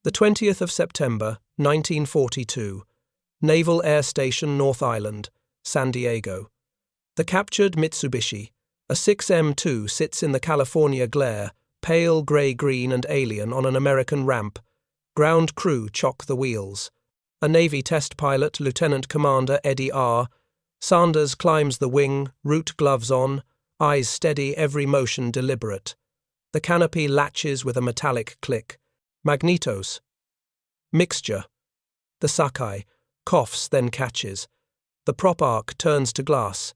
The 20th of September, 1942. Naval Air Station North Island, San Diego. The captured Mitsubishi A6M2 sits in the California glare, pale grey-green and alien on an American ramp. Ground crew chock the wheels. A Navy test pilot, Lieutenant Commander Eddie R. Sanders climbs the wing, root gloves on, eyes steady, every motion deliberate. The canopy latches with a metallic click. Magnetos. Mixture. The Sakai coughs, then catches. The prop arc turns to glass.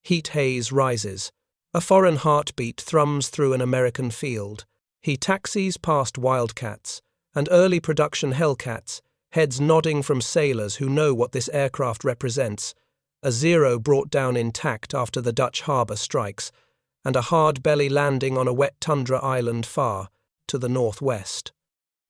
Heat haze rises. A foreign heartbeat thrums through an American field. He taxis past Wildcats and early production Hellcats, heads nodding from sailors who know what this aircraft represents. A Zero brought down intact after the Dutch harbour strikes, and a hard belly landing on a wet tundra island far to the northwest.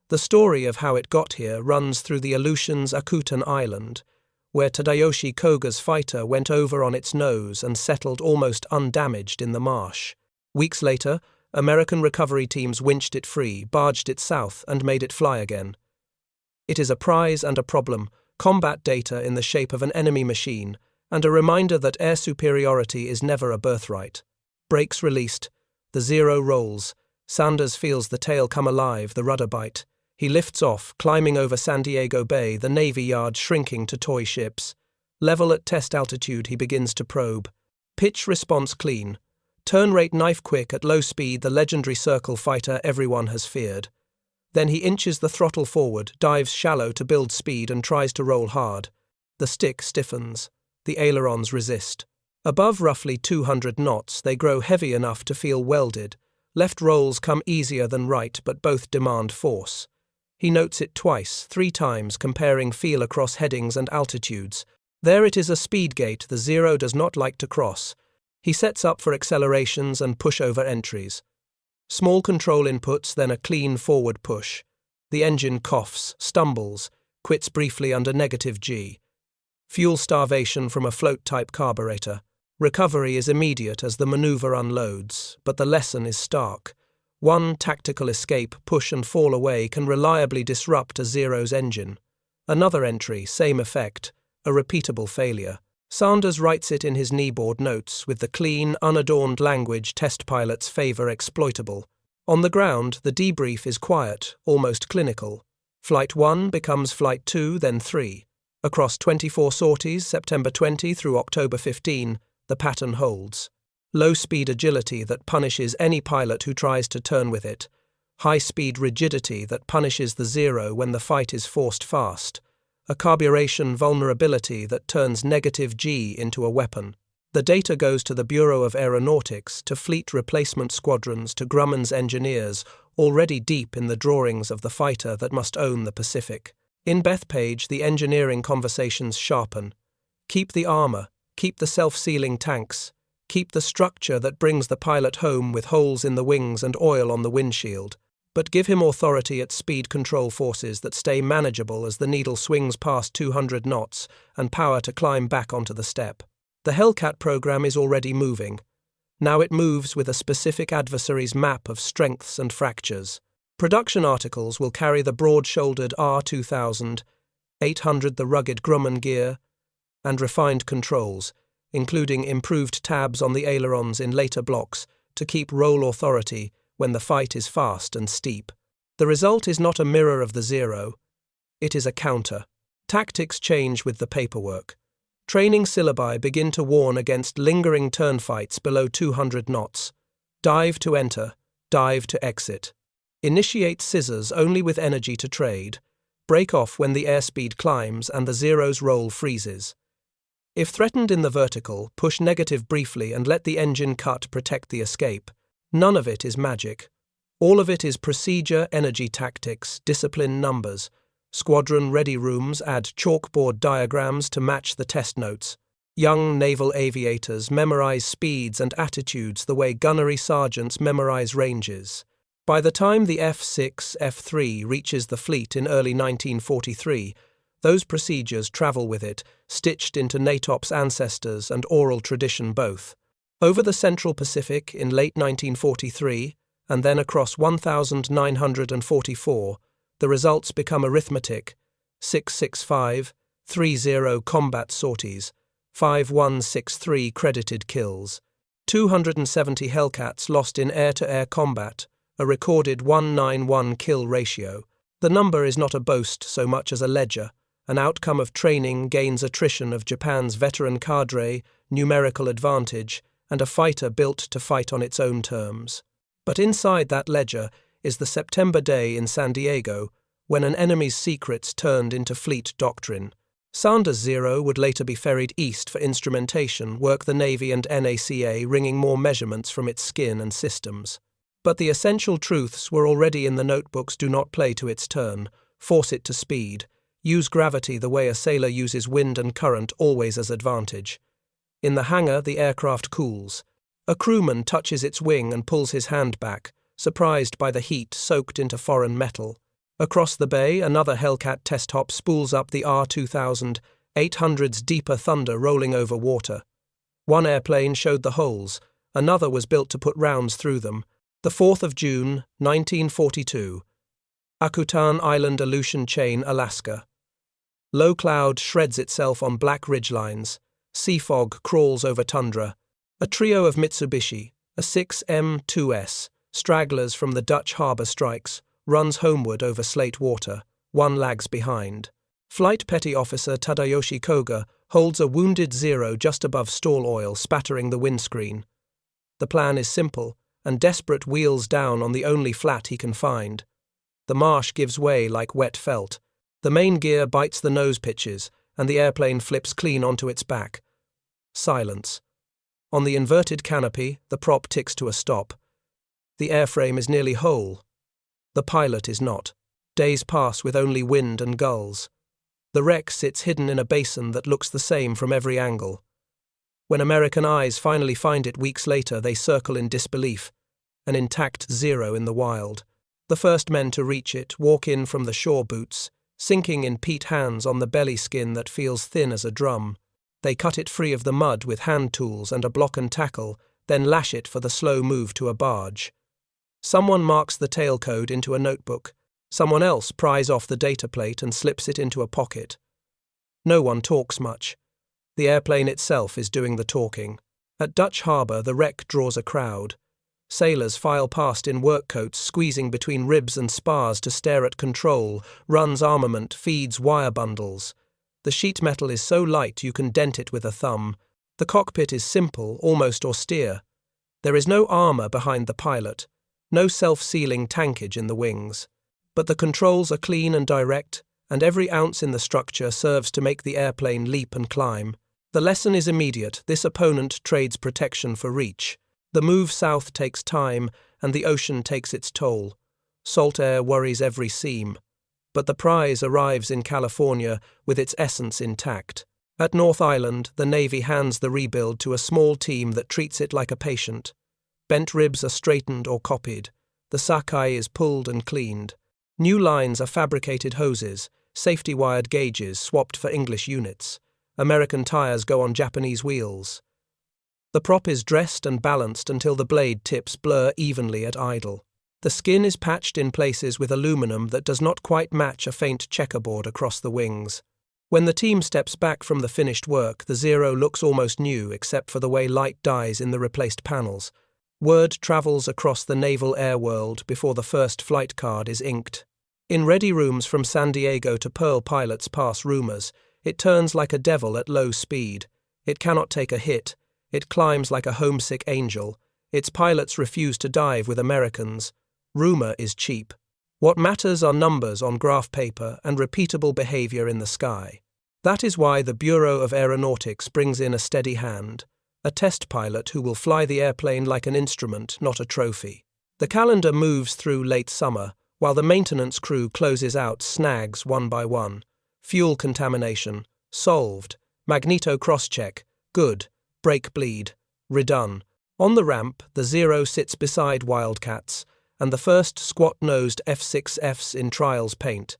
The story of how it got here runs through the Aleutians Akutan Island, where Tadayoshi Koga's fighter went over on its nose and settled almost undamaged in the marsh. Weeks later, American recovery teams winched it free, barged it south, and made it fly again. It is a prize and a problem, combat data in the shape of an enemy machine, and a reminder that air superiority is never a birthright. Brakes released. The Zero rolls. Sanders feels the tail come alive, the rudder bite. He lifts off, climbing over San Diego Bay, the Navy Yard shrinking to toy ships. Level at test altitude, he begins to probe. Pitch response clean. Turn rate knife quick at low speed, the legendary circle fighter everyone has feared. Then he inches the throttle forward, dives shallow to build speed and tries to roll hard. The stick stiffens. The ailerons resist. Above roughly 200 knots, they grow heavy enough to feel welded. Left rolls come easier than right, but both demand force. He notes it twice, 3 times, comparing feel across headings and altitudes. There it is, a speed gate the Zero does not like to cross. He sets up for accelerations and pushover entries. Small control inputs, then a clean forward push. The engine coughs, stumbles, quits briefly under -G. Fuel starvation from a float-type carburetor. Recovery is immediate as the maneuver unloads, but the lesson is stark. One tactical escape, push and fall away, can reliably disrupt a Zero's engine. Another entry, same effect, a repeatable failure. Sanders writes it in his kneeboard notes with the clean, unadorned language test pilots favor exploitable. On the ground, the debrief is quiet, almost clinical. Flight 1 becomes Flight 2, then 3. Across 24 sorties, September 20 through October 15, the pattern holds. Low-speed agility that punishes any pilot who tries to turn with it. High-speed rigidity that punishes the Zero when the fight is forced fast. A carburetion vulnerability that turns -G into a weapon. The data goes to the Bureau of Aeronautics, to fleet replacement squadrons, to Grumman's engineers, already deep in the drawings of the fighter that must own the Pacific. In Bethpage, the engineering conversations sharpen. Keep the armor, keep the self-sealing tanks, keep the structure that brings the pilot home with holes in the wings and oil on the windshield, but give him authority at speed control forces that stay manageable as the needle swings past 200 knots and power to climb back onto the step. The Hellcat program is already moving. Now it moves with a specific adversary's map of strengths and fractures. Production articles will carry the broad-shouldered R2000, 800 the rugged Grumman gear, and refined controls, including improved tabs on the ailerons in later blocks to keep roll authority when the fight is fast and steep. The result is not a mirror of the Zero. It is a counter. Tactics change with the paperwork. Training syllabi begin to warn against lingering turn fights below 200 knots. Dive to enter, dive to exit. Initiate scissors only with energy to trade. Break off when the airspeed climbs and the Zero's roll freezes. If threatened in the vertical, push negative briefly and let the engine cut protect the escape. None of it is magic. All of it is procedure, energy tactics, discipline numbers. Squadron ready rooms add chalkboard diagrams to match the test notes. Young naval aviators memorize speeds and attitudes the way gunnery sergeants memorize ranges. By the time the F6F reaches the fleet in early 1943, those procedures travel with it, stitched into NATOP's ancestors and oral tradition both. Over the Central Pacific in late 1943, and then across 1944, The results become arithmetic: 665, 30 combat sorties, 5163 credited kills, 270 Hellcats lost in air-to-air combat, a recorded 191 kill ratio. The number is not a boast so much as a ledger, an outcome of training, gains attrition of Japan's veteran cadre, numerical advantage, and a fighter built to fight on its own terms. But inside that ledger is the September day in San Diego, when an enemy's secrets turned into fleet doctrine. Sanders Zero would later be ferried east for instrumentation, work the Navy and NACA, wringing more measurements from its skin and systems. But the essential truths were already in the notebooks: do not play to its turn, force it to speed, use gravity the way a sailor uses wind and current, always as advantage. In the hangar, the aircraft cools. A crewman touches its wing and pulls his hand back, surprised by the heat soaked into foreign metal. Across the bay, another Hellcat test hop spools up the R-2000, 800's deeper thunder rolling over water. One airplane showed the holes, another was built to put rounds through them. The 4th of June, 1942. Akutan Island, Aleutian Chain, Alaska. Low cloud shreds itself on black ridgelines. Sea fog crawls over tundra. A trio of Mitsubishi, A6M2 stragglers from the Dutch harbour strikes, runs homeward over slate water. One lags behind. Flight Petty Officer Tadayoshi Koga holds a wounded Zero just above stall oil, spattering the windscreen. The plan is simple, and desperate wheels down on the only flat he can find. The marsh gives way like wet felt. The main gear bites the nose pitches, and the airplane flips clean onto its back. Silence. On the inverted canopy, the prop ticks to a stop. The airframe is nearly whole. The pilot is not. Days pass with only wind and gulls. The wreck sits hidden in a basin that looks the same from every angle. When American eyes finally find it weeks later, they circle in disbelief. An intact Zero in the wild. The first men to reach it walk in from the shore boots, sinking in peat hands on the belly skin that feels thin as a drum. They cut it free of the mud with hand tools and a block and tackle, then lash it for the slow move to a barge. Someone marks the tail code into a notebook. Someone else pries off the data plate and slips it into a pocket. No one talks much. The airplane itself is doing the talking. At Dutch Harbour, the wreck draws a crowd. Sailors file past in work coats, squeezing between ribs and spars to stare at control, runs armament, feeds wire bundles. The sheet metal is so light you can dent it with a thumb. The cockpit is simple, almost austere. There is no armour behind the pilot, no self-sealing tankage in the wings. But the controls are clean and direct, and every ounce in the structure serves to make the airplane leap and climb. The lesson is immediate: this opponent trades protection for reach. The move south takes time, and the ocean takes its toll. Salt air worries every seam. But the prize arrives in California with its essence intact. At North Island, the Navy hands the rebuild to a small team that treats it like a patient. Bent ribs are straightened or copied. The Sakai is pulled and cleaned. New lines are fabricated hoses, safety-wired gauges swapped for English units. American tires go on Japanese wheels. The prop is dressed and balanced until the blade tips blur evenly at idle. The skin is patched in places with aluminum that does not quite match a faint checkerboard across the wings. When the team steps back from the finished work, the Zero looks almost new except for the way light dies in the replaced panels. Word travels across the naval air world before the first flight card is inked. In ready rooms from San Diego to Pearl, pilots pass rumors. It turns like a devil at low speed. It cannot take a hit. It climbs like a homesick angel. Its pilots refuse to dive with Americans. Rumor is cheap. What matters are numbers on graph paper and repeatable behavior in the sky. That is why the Bureau of Aeronautics brings in a steady hand, a test pilot who will fly the airplane like an instrument, not a trophy. The calendar moves through late summer, while the maintenance crew closes out snags one by one. Fuel contamination, solved. Magneto cross-check, good. Brake bleed, redone. On the ramp, the Zero sits beside Wildcats, and the first squat-nosed F6Fs in trials paint.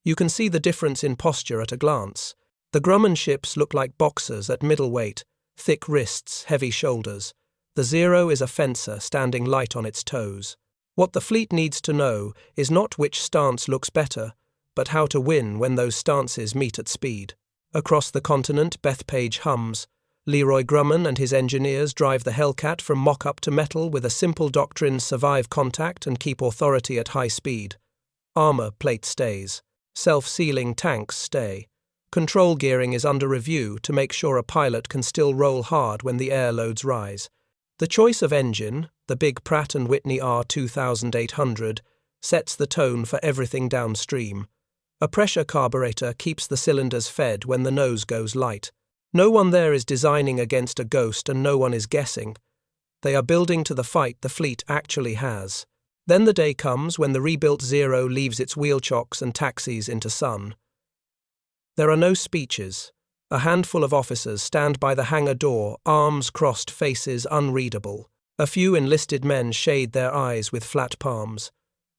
You can see the difference in posture at a glance. The Grumman ships look like boxers at middleweight, thick wrists, heavy shoulders. The Zero is a fencer standing light on its toes. What the fleet needs to know is not which stance looks better, but how to win when those stances meet at speed. Across the continent, Bethpage hums. Leroy Grumman and his engineers drive the Hellcat from mock-up to metal with a simple doctrine: survive contact and keep authority at high speed. Armor plate stays. Self-sealing tanks stay. Control gearing is under review to make sure a pilot can still roll hard when the air loads rise. The choice of engine, the big Pratt & Whitney R2800, sets the tone for everything downstream. A pressure carburetor keeps the cylinders fed when the nose goes light. No one there is designing against a ghost and no one is guessing. They are building to the fight the fleet actually has. Then the day comes when the rebuilt Zero leaves its wheel chocks and taxis into sun. There are no speeches. A handful of officers stand by the hangar door, arms crossed, faces unreadable. A few enlisted men shade their eyes with flat palms.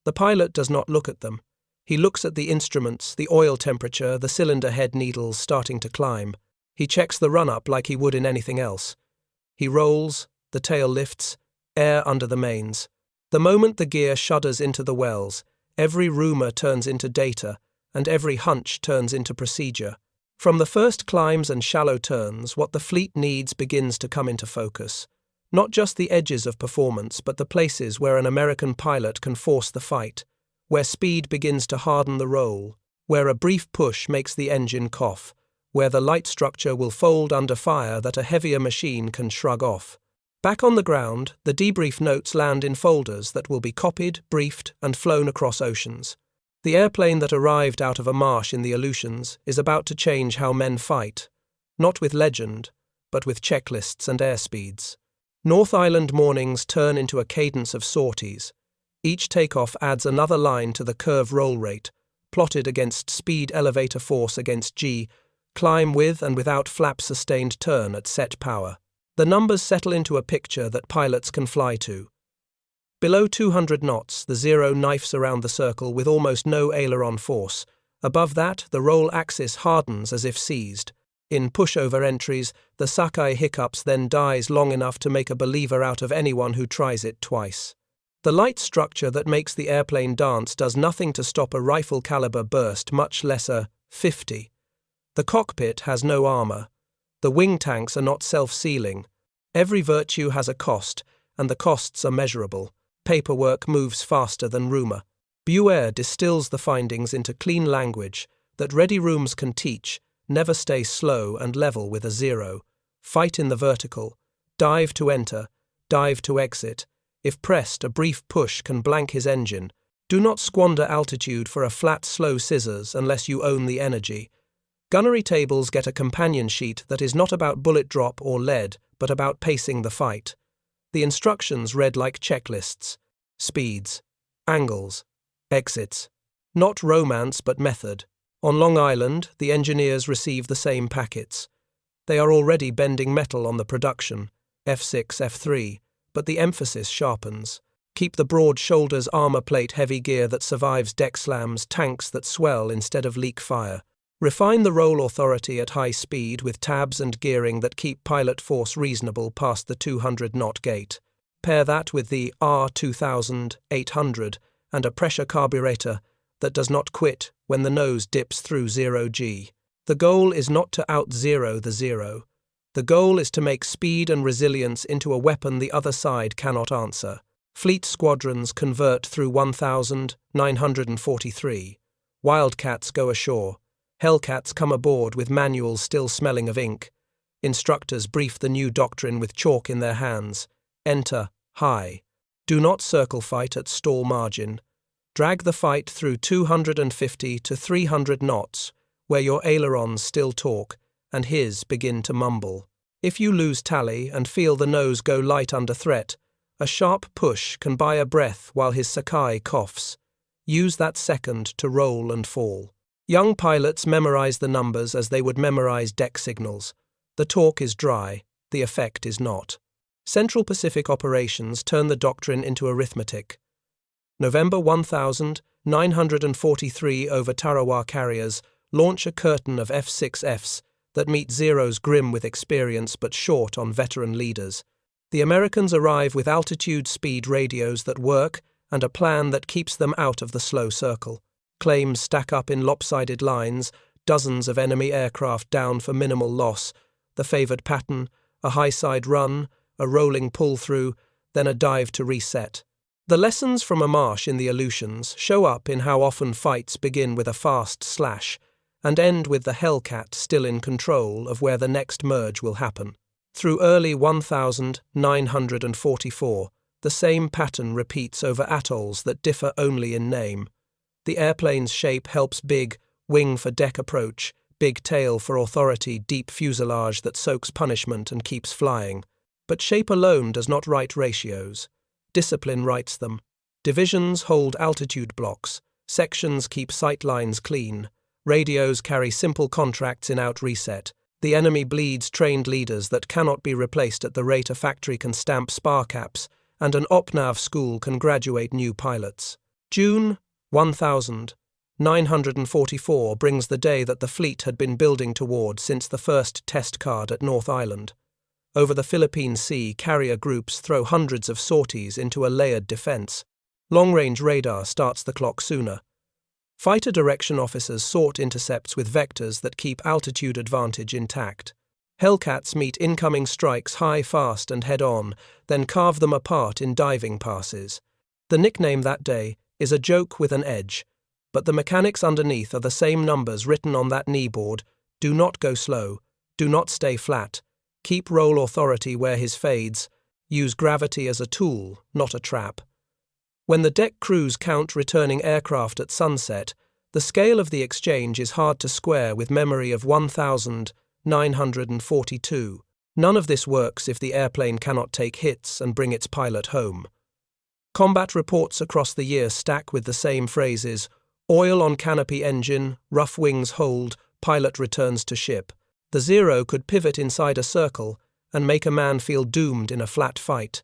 The pilot does not look at them. He looks at the instruments, the oil temperature, the cylinder head needles starting to climb. He checks the run-up like he would in anything else. He rolls, the tail lifts, air under the mains. The moment the gear shudders into the wells, every rumour turns into data, and every hunch turns into procedure. From the first climbs and shallow turns, what the fleet needs begins to come into focus. Not just the edges of performance, but the places where an American pilot can force the fight, where speed begins to harden the roll, where a brief push makes the engine cough, where the light structure will fold under fire that a heavier machine can shrug off. Back on the ground, the debrief notes land in folders that will be copied, briefed, and flown across oceans. The airplane that arrived out of a marsh in the Aleutians is about to change how men fight, not with legend, but with checklists and airspeeds. North Island mornings turn into a cadence of sorties. Each takeoff adds another line to the curve roll rate, plotted against speed elevator force against G, climb with and without flap sustained turn at set power. The numbers settle into a picture that pilots can fly to. Below 200 knots, the Zero knifes around the circle with almost no aileron force. Above that, the roll axis hardens as if seized. In pushover entries, the Sakai hiccups then dies long enough to make a believer out of anyone who tries it twice. The light structure that makes the airplane dance does nothing to stop a rifle caliber burst, much less a 50. The cockpit has no armor. The wing tanks are not self-sealing. Every virtue has a cost, and the costs are measurable. Paperwork moves faster than rumor. Buer distills the findings into clean language that ready rooms can teach. Never stay slow and level with a Zero. Fight in the vertical. Dive to enter. Dive to exit. If pressed, a brief push can blank his engine. Do not squander altitude for a flat, slow scissors unless you own the energy. Gunnery tables get a companion sheet that is not about bullet drop or lead, but about pacing the fight. The instructions read like checklists. Speeds. Angles. Exits. Not romance, but method. On Long Island, the engineers receive the same packets. They are already bending metal on the production, F6, F3, but the emphasis sharpens. Keep the broad shoulders armor plate heavy gear that survives deck slams, tanks that swell instead of leak fire. Refine the roll authority at high speed with tabs and gearing that keep pilot force reasonable past the 200-knot gate. Pair that with the R2800 and a pressure carburetor that does not quit when the nose dips through 0G. The goal is not to out-zero the Zero. The goal is to make speed and resilience into a weapon the other side cannot answer. Fleet squadrons convert through 1,943. Wildcats go ashore. Hellcats come aboard with manuals still smelling of ink. Instructors brief the new doctrine with chalk in their hands. Enter, high. Do not circle fight at stall margin. Drag the fight through 250 to 300 knots, where your ailerons still talk and his begin to mumble. If you lose tally and feel the nose go light under threat, a sharp push can buy a breath while his Sakai coughs. Use that second to roll and fall. Young pilots memorize the numbers as they would memorize deck signals. The talk is dry, the effect is not. Central Pacific operations turn the doctrine into arithmetic. November 1943 over Tarawa carriers launch a curtain of F6Fs that meet Zeros grim with experience but short on veteran leaders. The Americans arrive with altitude speed radios that work and a plan that keeps them out of the slow circle. Claims stack up in lopsided lines, dozens of enemy aircraft down for minimal loss, the favoured pattern, a high-side run, a rolling pull-through, then a dive to reset. The lessons from a marsh in the Aleutians show up in how often fights begin with a fast slash and end with the Hellcat still in control of where the next merge will happen. Through early 1944, the same pattern repeats over atolls that differ only in name. The airplane's shape helps big, wing for deck approach, big tail for authority, deep fuselage that soaks punishment and keeps flying. But shape alone does not write ratios. Discipline writes them. Divisions hold altitude blocks, sections keep sightlines clean, radios carry simple contracts in out reset. The enemy bleeds trained leaders that cannot be replaced at the rate a factory can stamp spar caps, and an OPNAV school can graduate new pilots. June 1944 brings the day that the fleet had been building toward since the first test card at North Island. Over the Philippine Sea, carrier groups throw hundreds of sorties into a layered defense. Long-range radar starts the clock sooner. Fighter direction officers sort intercepts with vectors that keep altitude advantage intact. Hellcats meet incoming strikes high, fast, and head-on, then carve them apart in diving passes. The nickname that day is a joke with an edge, but the mechanics underneath are the same numbers written on that kneeboard: do not go slow, do not stay flat, keep roll authority where his fades, use gravity as a tool, not a trap. When the deck crews count returning aircraft at sunset, the scale of the exchange is hard to square with memory of 1942. None of this works if the airplane cannot take hits and bring its pilot home. Combat reports across the year stack with the same phrases: oil on canopy engine, rough wings hold, pilot returns to ship. The Zero could pivot inside a circle and make a man feel doomed in a flat fight.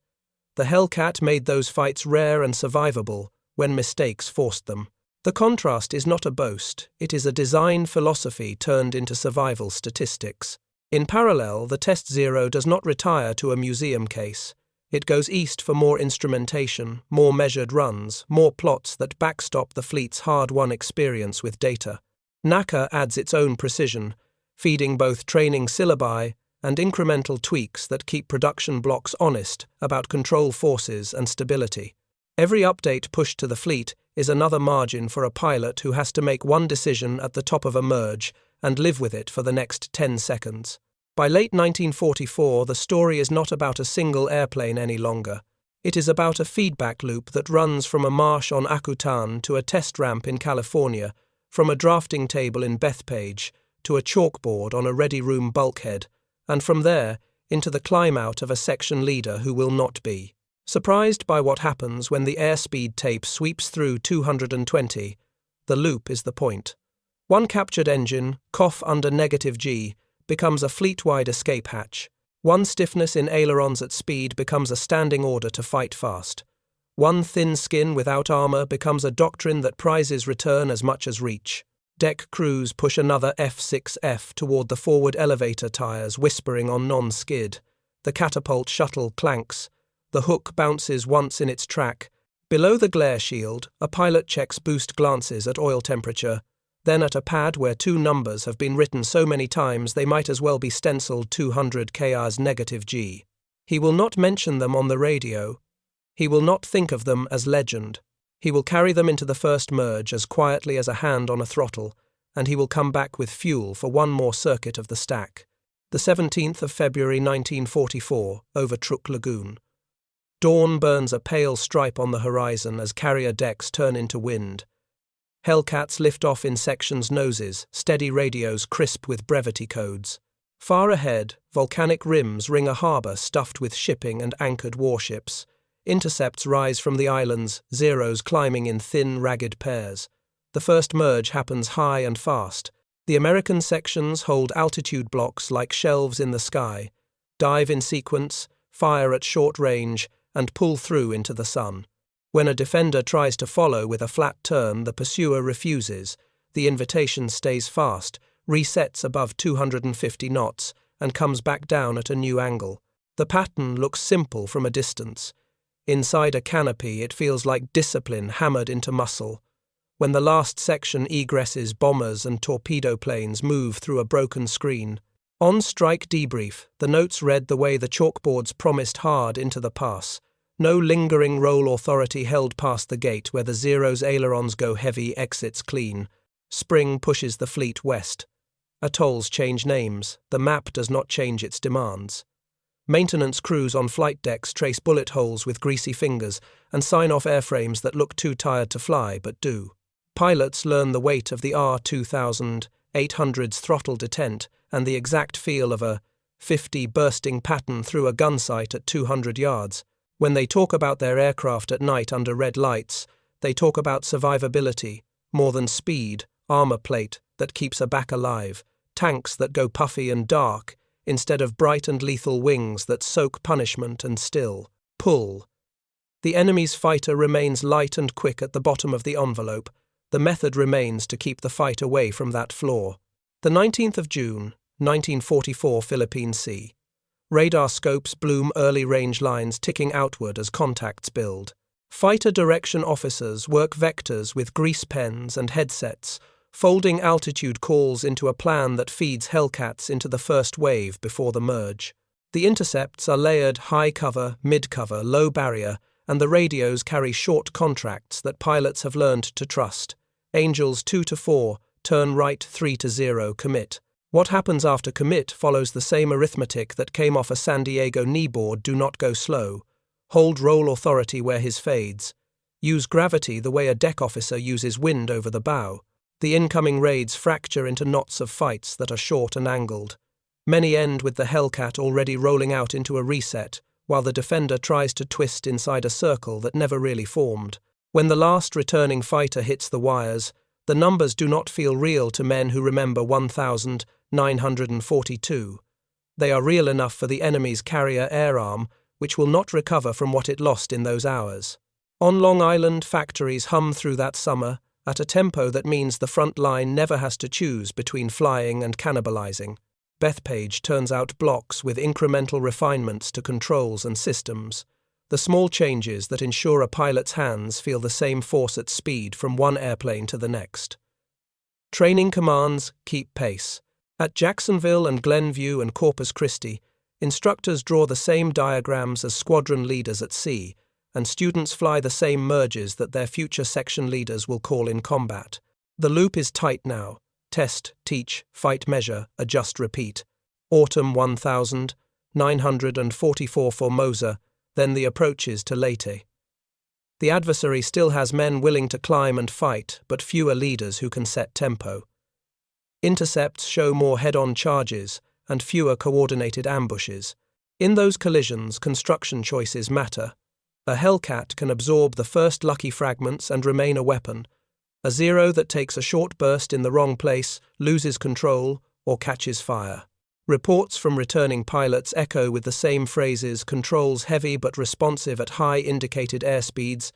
The Hellcat made those fights rare and survivable when mistakes forced them. The contrast is not a boast, it is a design philosophy turned into survival statistics. In parallel, the Test Zero does not retire to a museum case. It goes east for more instrumentation, more measured runs, more plots that backstop the fleet's hard-won experience with data. NACA adds its own precision, feeding both training syllabi and incremental tweaks that keep production blocks honest about control forces and stability. Every update pushed to the fleet is another margin for a pilot who has to make one decision at the top of a merge and live with it for the next 10 seconds. By late 1944, the story is not about a single airplane any longer. It is about a feedback loop that runs from a marsh on Akutan to a test ramp in California, from a drafting table in Bethpage to a chalkboard on a ready room bulkhead, and from there into the climb-out of a section leader who will not be. Surprised by what happens when the airspeed tape sweeps through 220, the loop is the point. One captured engine, cough under -G, becomes a fleet-wide escape hatch. One stiffness in ailerons at speed becomes a standing order to fight fast. One thin skin without armor becomes a doctrine that prizes return as much as reach. Deck crews push another F6F toward the forward elevator tires, whispering on non-skid. The catapult shuttle clanks. The hook bounces once in its track. Below the glare shield, a pilot checks boost glances at oil temperature, then at a pad where two numbers have been written so many times they might as well be stenciled 200 krs -G. He will not mention them on the radio. He will not think of them as legend. He will carry them into the first merge as quietly as a hand on a throttle, and he will come back with fuel for one more circuit of the stack. The 17th of February 1944, over Truk Lagoon. Dawn burns a pale stripe on the horizon as carrier decks turn into wind. Hellcats lift off in sections' noses, steady radios crisp with brevity codes. Far ahead, volcanic rims ring a harbour stuffed with shipping and anchored warships. Intercepts rise from the islands, Zeros climbing in thin, ragged pairs. The first merge happens high and fast. The American sections hold altitude blocks like shelves in the sky, dive in sequence, fire at short range, and pull through into the sun. When a defender tries to follow with a flat turn, the pursuer refuses. The invitation stays fast, resets above 250 knots, and comes back down at a new angle. The pattern looks simple from a distance. Inside a canopy, it feels like discipline hammered into muscle. When the last section egresses, bombers and torpedo planes move through a broken screen. On strike debrief, the notes read the way the chalkboards promised hard into the pass. No lingering roll authority held past the gate where the Zero's ailerons go heavy, exits clean. Spring pushes the fleet west. Atolls change names, the map does not change its demands. Maintenance crews on flight decks trace bullet holes with greasy fingers and sign off airframes that look too tired to fly but do. Pilots learn the weight of the R-2800's throttle detent and the exact feel of a 50 bursting pattern through a gun sight at 200 yards. When they talk about their aircraft at night under red lights, they talk about survivability, more than speed, armor plate that keeps a back alive, tanks that go puffy and dark, instead of bright and lethal wings that soak punishment and still pull. The enemy's fighter remains light and quick at the bottom of the envelope. The method remains to keep the fight away from that floor. The 19th of June, 1944, Philippine Sea. Radar scopes bloom early range lines ticking outward as contacts build. Fighter direction officers work vectors with grease pens and headsets, folding altitude calls into a plan that feeds Hellcats into the first wave before the merge. The intercepts are layered high cover, mid cover, low barrier, and the radios carry short contracts that pilots have learned to trust. Angels 2 to 4, turn right 3 to 0, commit. What happens after commit follows the same arithmetic that came off a San Diego kneeboard: do not go slow. Hold roll authority where his fades. Use gravity the way a deck officer uses wind over the bow. The incoming raids fracture into knots of fights that are short and angled. Many end with the Hellcat already rolling out into a reset, while the defender tries to twist inside a circle that never really formed. When the last returning fighter hits the wires, the numbers do not feel real to men who remember 1942. They are real enough for the enemy's carrier air arm, which will not recover from what it lost in those hours. On Long Island, factories hum through that summer, at a tempo that means the front line never has to choose between flying and cannibalizing. Bethpage turns out blocks with incremental refinements to controls and systems, the small changes that ensure a pilot's hands feel the same force at speed from one airplane to the next. Training commands keep pace. At Jacksonville and Glenview and Corpus Christi, instructors draw the same diagrams as squadron leaders at sea, and students fly the same merges that their future section leaders will call in combat. The loop is tight now. Test, teach, fight, measure, adjust, repeat. Autumn 1944 Formosa, then the approaches to Leyte. The adversary still has men willing to climb and fight, but fewer leaders who can set tempo. Intercepts show more head-on charges and fewer coordinated ambushes. In those collisions, construction choices matter. A Hellcat can absorb the first lucky fragments and remain a weapon. A Zero that takes a short burst in the wrong place, loses control, or catches fire. Reports from returning pilots echo with the same phrases: controls heavy but responsive at high indicated airspeeds,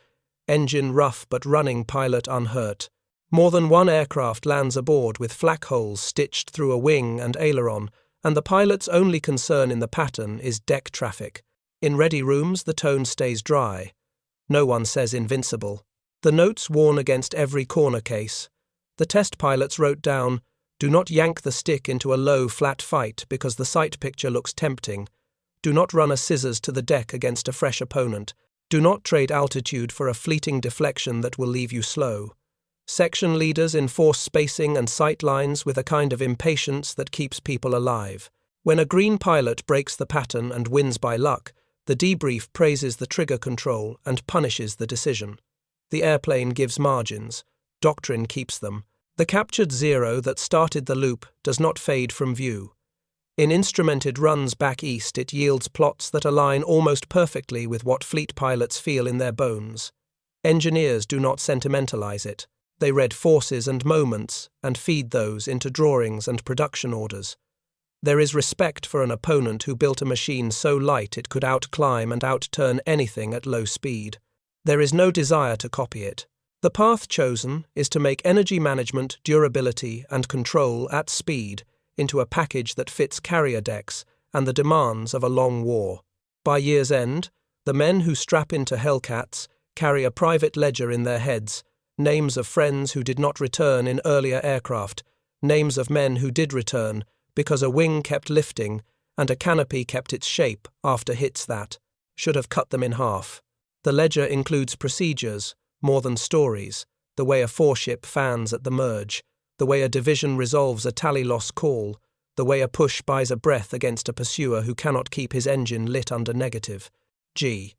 engine rough but running, pilot unhurt. More than one aircraft lands aboard with flak holes stitched through a wing and aileron, and the pilot's only concern in the pattern is deck traffic. In ready rooms, the tone stays dry. No one says invincible. The notes warn against every corner case. The test pilots wrote down, do not yank the stick into a low, flat fight because the sight picture looks tempting. Do not run a scissors to the deck against a fresh opponent. Do not trade altitude for a fleeting deflection that will leave you slow. Section leaders enforce spacing and sight lines with a kind of impatience that keeps people alive. When a green pilot breaks the pattern and wins by luck, the debrief praises the trigger control and punishes the decision. The airplane gives margins. Doctrine keeps them. The captured Zero that started the loop does not fade from view. In instrumented runs back east, it yields plots that align almost perfectly with what fleet pilots feel in their bones. Engineers do not sentimentalize it. They read forces and moments and feed those into drawings and production orders. There is respect for an opponent who built a machine so light it could outclimb and outturn anything at low speed. There is no desire to copy it. The path chosen is to make energy management, durability, and control at speed into a package that fits carrier decks and the demands of a long war. By year's end, The men who strap into Hellcats carry a private ledger in their heads, names of friends who did not return in earlier aircraft, names of men who did return because a wing kept lifting and a canopy kept its shape after hits that should have cut them in half. The ledger includes procedures, more than stories, the way a foreship fans at the merge, the way a division resolves a tally loss call, the way a push buys a breath against a pursuer who cannot keep his engine lit under negative. G.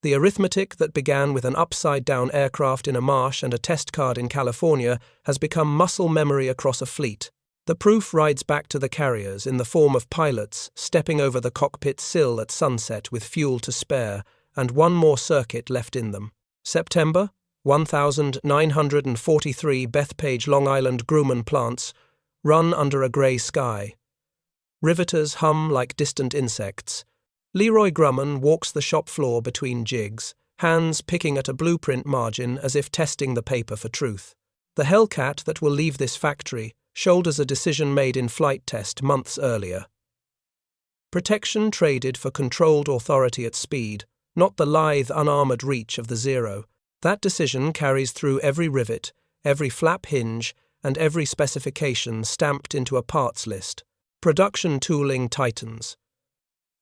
The arithmetic that began with an upside-down aircraft in a marsh and a test card in California has become muscle memory across a fleet. The proof rides back to the carriers in the form of pilots stepping over the cockpit sill at sunset with fuel to spare and one more circuit left in them. September, 1943 Bethpage Long Island Grumman plants run under a grey sky. Riveters hum like distant insects. Leroy Grumman walks the shop floor between jigs, hands picking at a blueprint margin as if testing the paper for truth. The Hellcat that will leave this factory shoulders a decision made in flight test months earlier. Protection traded for controlled authority at speed, not the lithe, unarmoured reach of the Zero. That decision carries through every rivet, every flap hinge, and every specification stamped into a parts list. Production tooling tightens.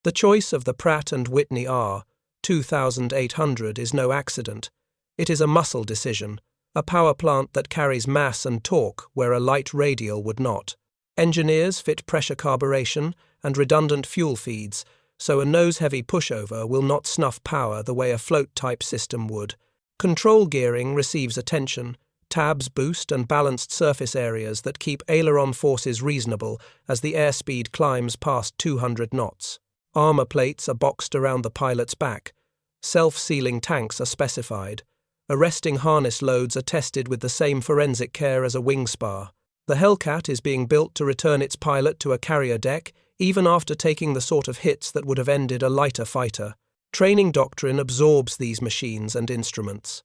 The choice of the Pratt & Whitney R2800 is no accident. It is a muscle decision, a power plant that carries mass and torque where a light radial would not. Engineers fit pressure carburation and redundant fuel feeds, so a nose-heavy pushover will not snuff power the way a float-type system would. Control gearing receives attention, tabs boost and balanced surface areas that keep aileron forces reasonable as the airspeed climbs past 200 knots. Armor plates are boxed around the pilot's back. Self-sealing tanks are specified. Arresting harness loads are tested with the same forensic care as a wing spar. The Hellcat is being built to return its pilot to a carrier deck, even after taking the sort of hits that would have ended a lighter fighter. Training doctrine absorbs these machines and instruments.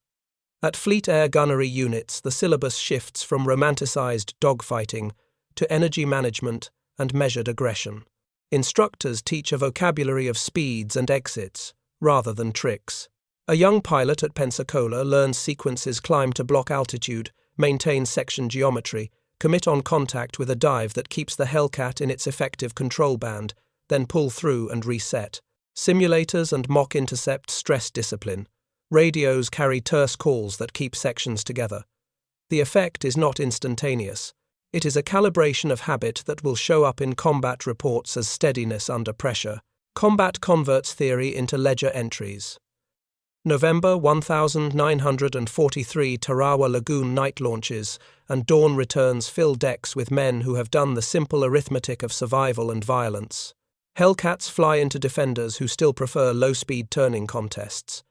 At Fleet Air Gunnery units, the syllabus shifts from romanticized dogfighting to energy management and measured aggression. Instructors teach a vocabulary of speeds and exits, rather than tricks. A young pilot at Pensacola learns sequences climb to block altitude, maintain section geometry, commit on contact with a dive that keeps the Hellcat in its effective control band, then pull through and reset. Simulators and mock intercept stress discipline. Radios carry terse calls that keep sections together. The effect is not instantaneous. It is a calibration of habit that will show up in combat reports as steadiness under pressure. Combat converts theory into ledger entries. November 1943 Tarawa Lagoon night launches and dawn returns fill decks with men who have done the simple arithmetic of survival and violence. Hellcats fly into defenders who still prefer low-speed turning contests.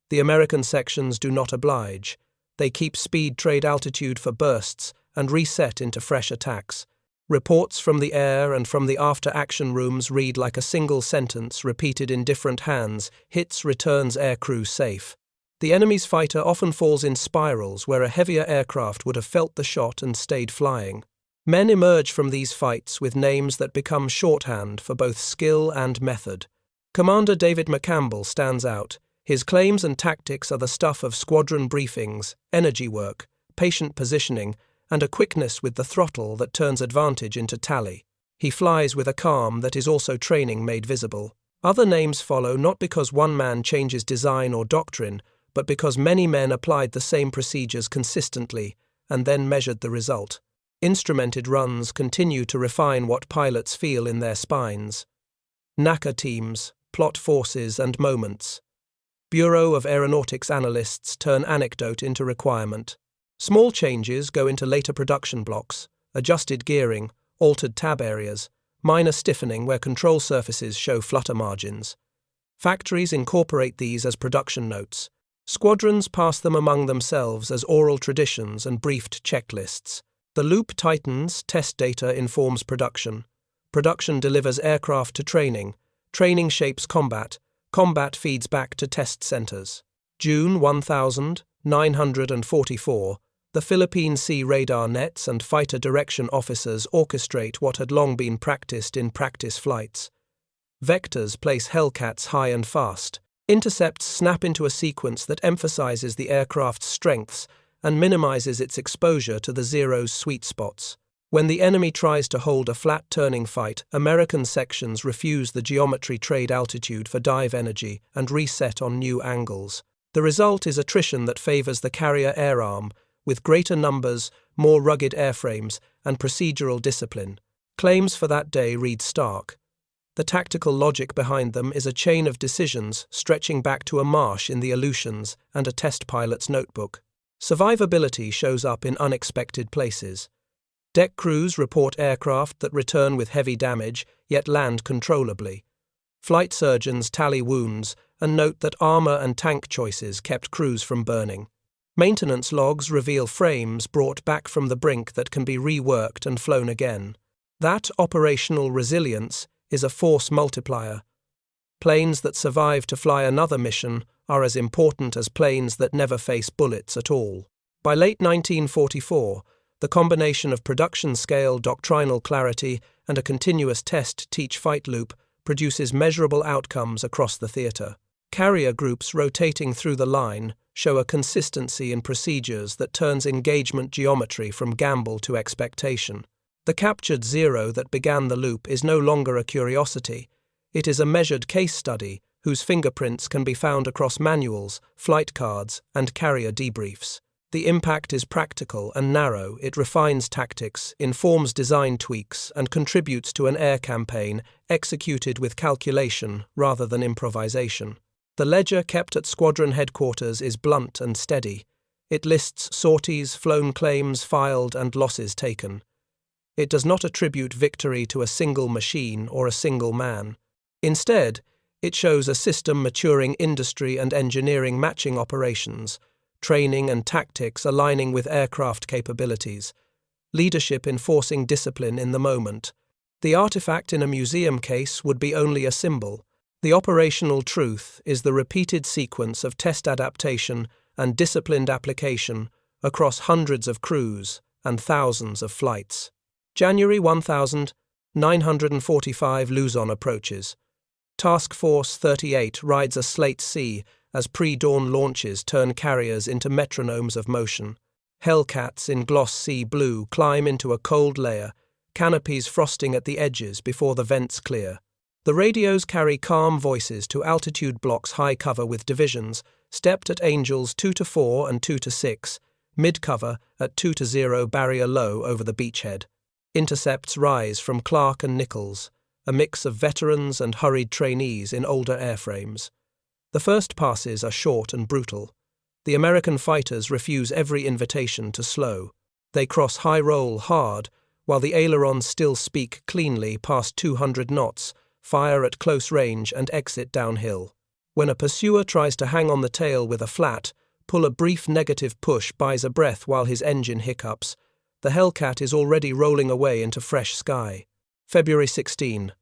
The American sections do not oblige. They keep speed trade altitude for bursts and reset into fresh attacks. Reports from the air and from the after-action rooms read like a single sentence repeated in different hands: hits returns aircrew safe. The enemy's fighter often falls in spirals where a heavier aircraft would have felt the shot and stayed flying. Men emerge from these fights with names that become shorthand for both skill and method. Commander David McCampbell stands out. His claims and tactics are the stuff of squadron briefings, energy work, patient positioning, and a quickness with the throttle that turns advantage into tally. He flies with a calm that is also training made visible. Other names follow not because one man changes design or doctrine, but because many men applied the same procedures consistently and then measured the result. Instrumented runs continue to refine what pilots feel in their spines. NACA teams, plot forces and moments. Bureau of Aeronautics analysts turn anecdote into requirement. Small changes go into later production blocks, adjusted gearing, altered tab areas, minor stiffening where control surfaces show flutter margins. Factories incorporate these as production notes. Squadrons pass them among themselves as oral traditions and briefed checklists. The loop tightens, test data informs production. Production delivers aircraft to training. Training shapes combat. Combat feeds back to test centers. June 1944. The Philippine Sea radar nets and fighter direction officers orchestrate what had long been practiced in practice flights. Vectors place Hellcats high and fast. Intercepts snap into a sequence that emphasizes the aircraft's strengths and minimizes its exposure to the Zero's sweet spots. When the enemy tries to hold a flat turning fight, American sections refuse the geometry trade altitude for dive energy and reset on new angles. The result is attrition that favors the carrier air arm, with greater numbers, more rugged airframes, and procedural discipline. Claims for that day read stark. The tactical logic behind them is a chain of decisions stretching back to a marsh in the Aleutians and a test pilot's notebook. Survivability shows up in unexpected places. Deck crews report aircraft that return with heavy damage, yet land controllably. Flight surgeons tally wounds and note that armor and tank choices kept crews from burning. Maintenance logs reveal frames brought back from the brink that can be reworked and flown again. That operational resilience is a force multiplier. Planes that survive to fly another mission are as important as planes that never face bullets at all. By late 1944, the combination of production-scale doctrinal clarity and a continuous test-teach-fight loop produces measurable outcomes across the theater. Carrier groups rotating through the line show a consistency in procedures that turns engagement geometry from gamble to expectation. The captured Zero that began the loop is no longer a curiosity. It is a measured case study whose fingerprints can be found across manuals, flight cards, and carrier debriefs. The impact is practical and narrow. It refines tactics, informs design tweaks, and contributes to an air campaign executed with calculation rather than improvisation. The ledger kept at squadron headquarters is blunt and steady. It lists sorties, flown claims, filed, and losses taken. It does not attribute victory to a single machine or a single man. Instead, it shows a system maturing industry and engineering matching operations, training and tactics aligning with aircraft capabilities, leadership enforcing discipline in the moment. The artifact in a museum case would be only a symbol. The operational truth is the repeated sequence of test adaptation and disciplined application across hundreds of crews and thousands of flights. January 1945 Luzon approaches. Task Force 38 rides a slate sea as pre-dawn launches turn carriers into metronomes of motion. Hellcats in gloss sea blue climb into a cold layer, canopies frosting at the edges before the vents clear. The radios carry calm voices to altitude blocks high cover with divisions, stepped at Angels 2-4 and 2-6, mid-cover at 2-0 barrier low over the beachhead. Intercepts rise from Clark and Nichols, a mix of veterans and hurried trainees in older airframes. The first passes are short and brutal. The American fighters refuse every invitation to slow. They cross high roll hard, while the ailerons still speak cleanly past 200 knots, fire at close range and exit downhill. When a pursuer tries to hang on the tail with a flat, pull a brief negative push buys a breath while his engine hiccups. The Hellcat is already rolling away into fresh sky. February 16.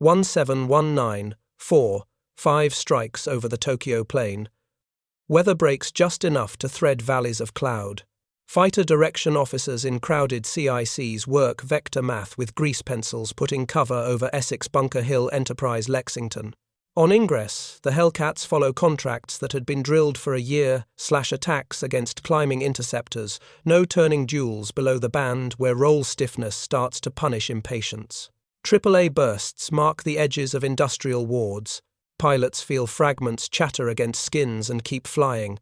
1719-4, 5 strikes over the Tokyo plain. Weather breaks just enough to thread valleys of cloud. Fighter direction officers in crowded CICs work vector math with grease pencils putting cover over Essex Bunker Hill Enterprise Lexington. On ingress, the Hellcats follow contracts that had been drilled for a year / attacks against climbing interceptors, no turning duels below the band where roll stiffness starts to punish impatience. AAA bursts mark the edges of industrial wards. Pilots feel fragments chatter against skins and keep flying.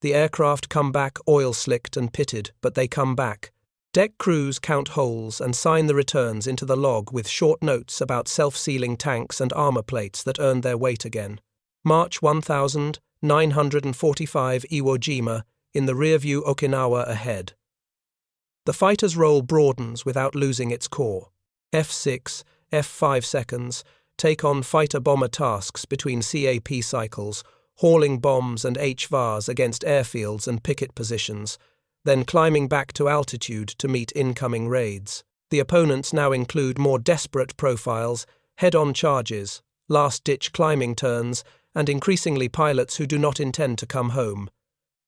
The aircraft come back oil-slicked and pitted, but they come back. Deck crews count holes and sign the returns into the log with short notes about self-sealing tanks and armor plates that earned their weight again. March 1945 Iwo Jima, in the rearview Okinawa ahead. The fighter's role broadens without losing its core. F6, F5 seconds take on fighter-bomber tasks between CAP cycles, hauling bombs and HVARs against airfields and picket positions, then climbing back to altitude to meet incoming raids. The opponents now include more desperate profiles, head-on charges, last-ditch climbing turns, and increasingly pilots who do not intend to come home.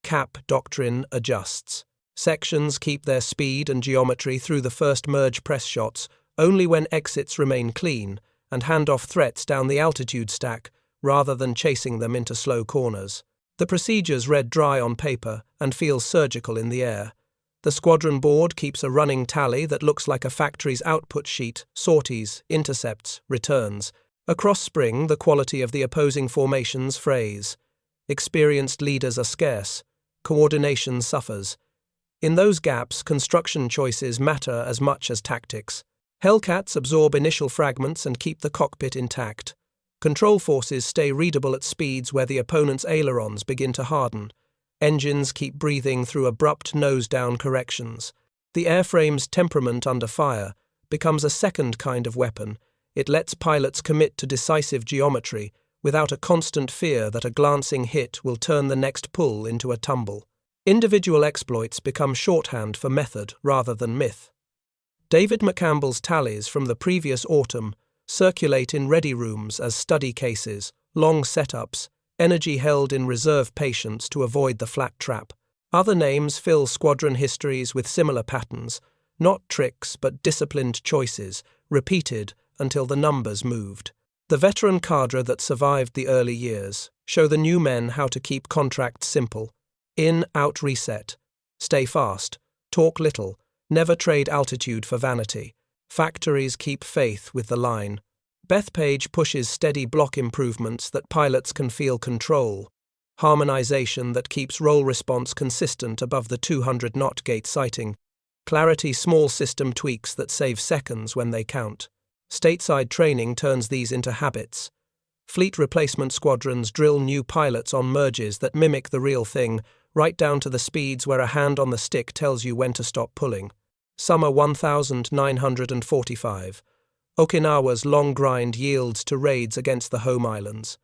CAP doctrine adjusts. Sections keep their speed and geometry through the first merge press shots only when exits remain clean, and hand off threats down the altitude stack rather than chasing them into slow corners. The procedures read dry on paper and feel surgical in the air. The squadron board keeps a running tally that looks like a factory's output sheet: sorties, intercepts, returns. Across spring, the quality of the opposing formations frays. Experienced leaders are scarce. Coordination suffers. In those gaps, construction choices matter as much as tactics. Hellcats absorb initial fragments and keep the cockpit intact. Control forces stay readable at speeds where the opponent's ailerons begin to harden. Engines keep breathing through abrupt nose-down corrections. The airframe's temperament under fire becomes a second kind of weapon. It lets pilots commit to decisive geometry without a constant fear that a glancing hit will turn the next pull into a tumble. Individual exploits become shorthand for method rather than myth. David McCampbell's tallies from the previous autumn circulate in ready rooms as study cases, long setups, energy held in reserve patience to avoid the flat trap. Other names fill squadron histories with similar patterns, not tricks but disciplined choices, repeated until the numbers moved. The veteran cadre that survived the early years show the new men how to keep contracts simple. In, out, reset. Stay fast. Talk little. Never trade altitude for vanity. Factories keep faith with the line. Bethpage pushes steady block improvements that pilots can feel control. Harmonization that keeps roll response consistent above the 200-knot gate sighting. Clarity small system tweaks that save seconds when they count. Stateside training turns these into habits. Fleet replacement squadrons drill new pilots on merges that mimic the real thing, right down to the speeds where a hand on the stick tells you when to stop pulling. Summer 1945. Okinawa's long grind yields to raids against the home islands.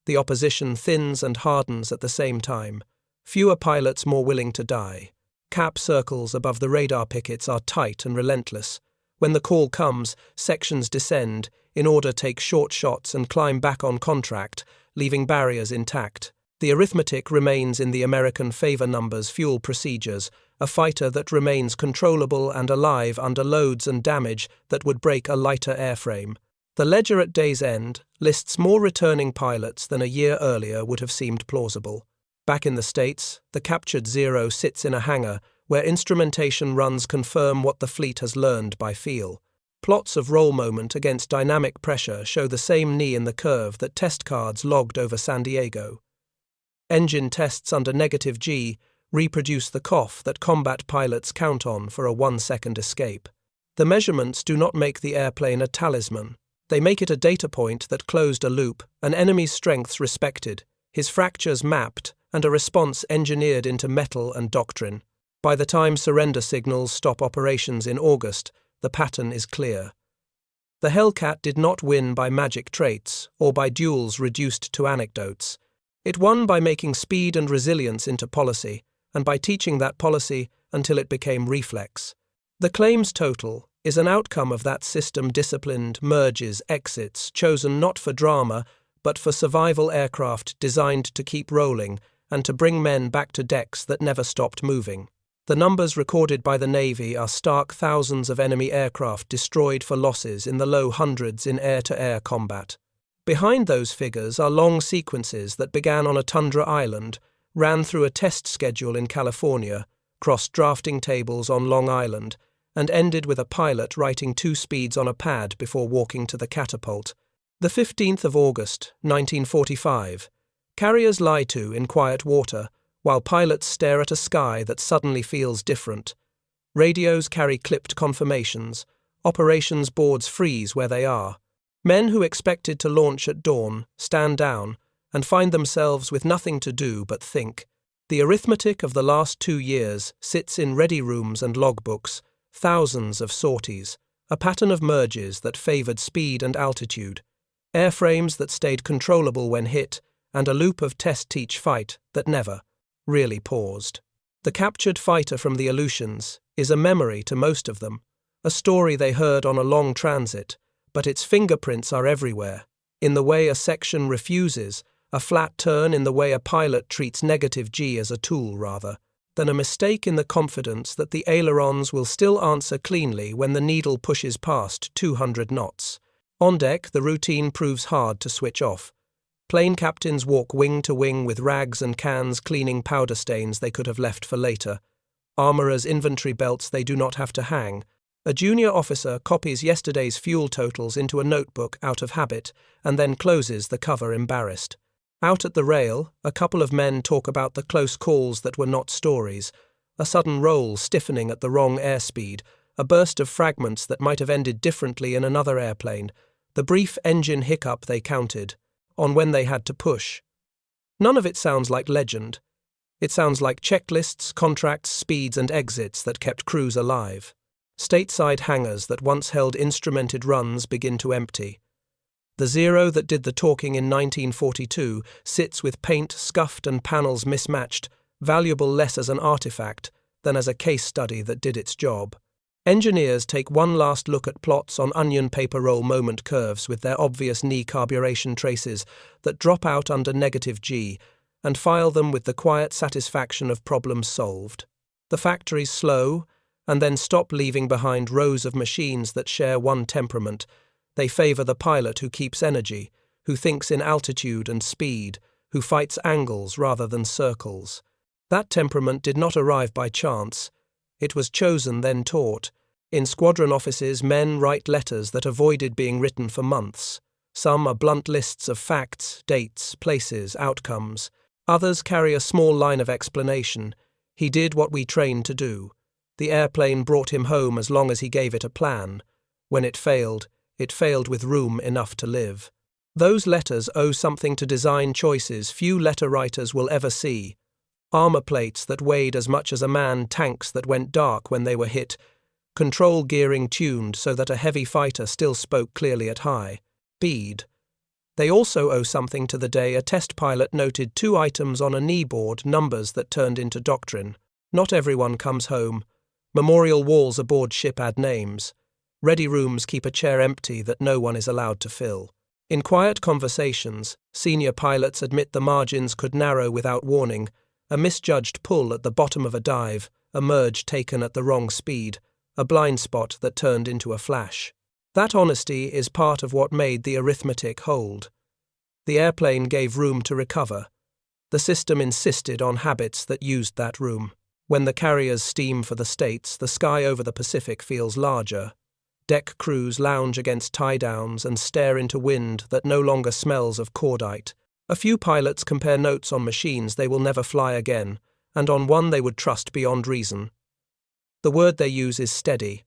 The opposition thins and hardens at the same time. Fewer pilots more willing to die. Cap circles above the radar pickets are tight and relentless. When the call comes, sections descend, in order take short shots and climb back on contract, leaving barriers intact. The arithmetic remains in the American favor numbers fuel procedures, a fighter that remains controllable and alive under loads and damage that would break a lighter airframe. The ledger at day's end lists more returning pilots than a year earlier would have seemed plausible. Back in the States, the captured Zero sits in a hangar where instrumentation runs confirm what the fleet has learned by feel. Plots of roll moment against dynamic pressure show the same knee in the curve that test cards logged over San Diego. Engine tests under negative G reproduce the cough that combat pilots count on for a 1-second escape. The measurements do not make the airplane a talisman. They make it a data point that closed a loop, an enemy's strengths respected, his fractures mapped, and a response engineered into metal and doctrine. By the time surrender signals stop operations in August, the pattern is clear. The Hellcat did not win by magic traits or by duels reduced to anecdotes. It won by making speed and resilience into policy, and by teaching that policy until it became reflex. The claims total is an outcome of that system-disciplined merges, exits, chosen not for drama, but for survival aircraft designed to keep rolling and to bring men back to decks that never stopped moving. The numbers recorded by the Navy are stark: thousands of enemy aircraft destroyed for losses in the low hundreds in air-to-air combat. Behind those figures are long sequences that began on a tundra island, ran through a test schedule in California, crossed drafting tables on Long Island, and ended with a pilot writing 2 speeds on a pad before walking to the catapult. The 15th of August, 1945. Carriers lie to in quiet water, while pilots stare at a sky that suddenly feels different. Radios carry clipped confirmations. Operations boards freeze where they are. Men who expected to launch at dawn stand down and find themselves with nothing to do but think. The arithmetic of the last 2 years sits in ready rooms and logbooks, thousands of sorties, a pattern of merges that favored speed and altitude, airframes that stayed controllable when hit, and a loop of test-teach fight that never really paused. The captured fighter from the Aleutians is a memory to most of them, a story they heard on a long transit, but its fingerprints are everywhere, in the way a section refuses, a flat turn in the way a pilot treats negative G as a tool rather than a mistake, in the confidence that the ailerons will still answer cleanly when the needle pushes past 200 knots. On deck, the routine proves hard to switch off. Plane captains walk wing to wing with rags and cans cleaning powder stains they could have left for later. Armourers inventory belts they do not have to hang. A junior officer copies yesterday's fuel totals into a notebook out of habit and then closes the cover embarrassed. Out at the rail, a couple of men talk about the close calls that were not stories, a sudden roll stiffening at the wrong airspeed, a burst of fragments that might have ended differently in another airplane, the brief engine hiccup they counted on when they had to push. None of it sounds like legend. It sounds like checklists, contracts, speeds and exits that kept crews alive. Stateside hangars that once held instrumented runs begin to empty. The Zero that did the talking in 1942 sits with paint scuffed and panels mismatched, valuable less as an artifact than as a case study that did its job. Engineers take one last look at plots on onion paper roll moment curves with their obvious knee carburetion traces that drop out under -G and file them with the quiet satisfaction of problems solved. The factories slow and then stop, leaving behind rows of machines that share one temperament. They favour the pilot who keeps energy, who thinks in altitude and speed, who fights angles rather than circles. That temperament did not arrive by chance. It was chosen, then taught. In squadron offices, men write letters that avoided being written for months. Some are blunt lists of facts, dates, places, outcomes. Others carry a small line of explanation. He did what we trained to do. The airplane brought him home as long as he gave it a plan. When it failed with room enough to live. Those letters owe something to design choices few letter writers will ever see. Armor plates that weighed as much as a man, tanks that went dark when they were hit, control gearing tuned so that a heavy fighter still spoke clearly at high speed. They also owe something to the day a test pilot noted 2 items on a knee board, numbers that turned into doctrine. Not everyone comes home. Memorial walls aboard ship add names. Ready rooms keep a chair empty that no one is allowed to fill. In quiet conversations, senior pilots admit the margins could narrow without warning. A misjudged pull at the bottom of a dive, a merge taken at the wrong speed, a blind spot that turned into a flash. That honesty is part of what made the arithmetic hold. The airplane gave room to recover. The system insisted on habits that used that room. When the carriers steam for the States, the sky over the Pacific feels larger. Deck crews lounge against tie-downs and stare into wind that no longer smells of cordite. A few pilots compare notes on machines they will never fly again, and on one they would trust beyond reason. The word they use is steady.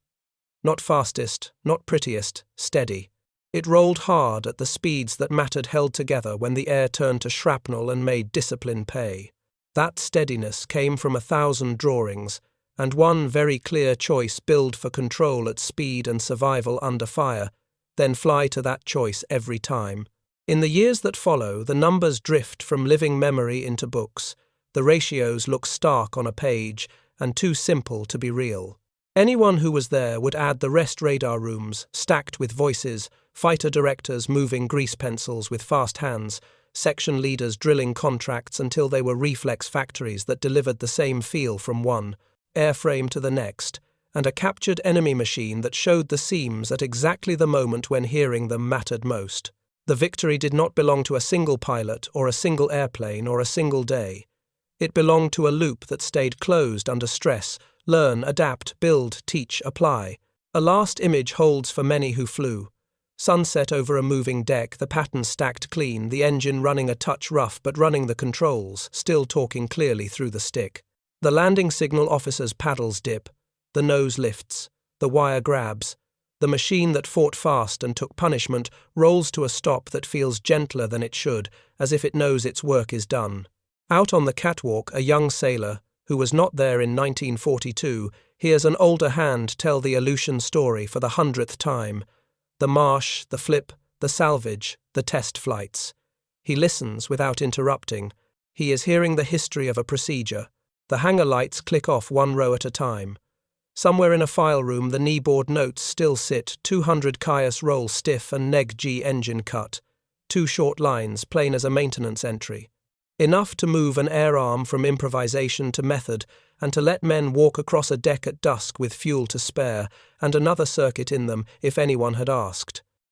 Not fastest, not prettiest, steady. It rolled hard at the speeds that mattered, held together when the air turned to shrapnel and made discipline pay. That steadiness came from 1,000 drawings, and one very clear choice: build for control at speed and survival under fire, then fly to that choice every time. In the years that follow, the numbers drift from living memory into books. The ratios look stark on a page and too simple to be real. Anyone who was there would add the rest: radar rooms, stacked with voices, fighter directors moving grease pencils with fast hands, section leaders drilling contracts until they were reflex factories that delivered the same feel from one airframe to the next, and a captured enemy machine that showed the seams at exactly the moment when hearing them mattered most. The victory did not belong to a single pilot or a single airplane or a single day. It belonged to a loop that stayed closed under stress: learn, adapt, build, teach, apply. A last image holds for many who flew. Sunset over a moving deck, the pattern stacked clean, the engine running a touch rough but running the controls, still talking clearly through the stick. The landing signal officer's paddles dip, the nose lifts, the wire grabs. The machine that fought fast and took punishment rolls to a stop that feels gentler than it should, as if it knows its work is done. Out on the catwalk, a young sailor, who was not there in 1942, hears an older hand tell the Aleutian story for the 100th time. The marsh, the flip, the salvage, the test flights. He listens without interrupting. He is hearing the history of a procedure. The hangar lights click off one row at a time. Somewhere in a file room, the kneeboard notes still sit: 200 Caius roll stiff and neg-G engine cut. 2 short lines, plain as a maintenance entry. Enough to move an air arm from improvisation to method, and to let men walk across a deck at dusk with fuel to spare, and another circuit in them if anyone had asked.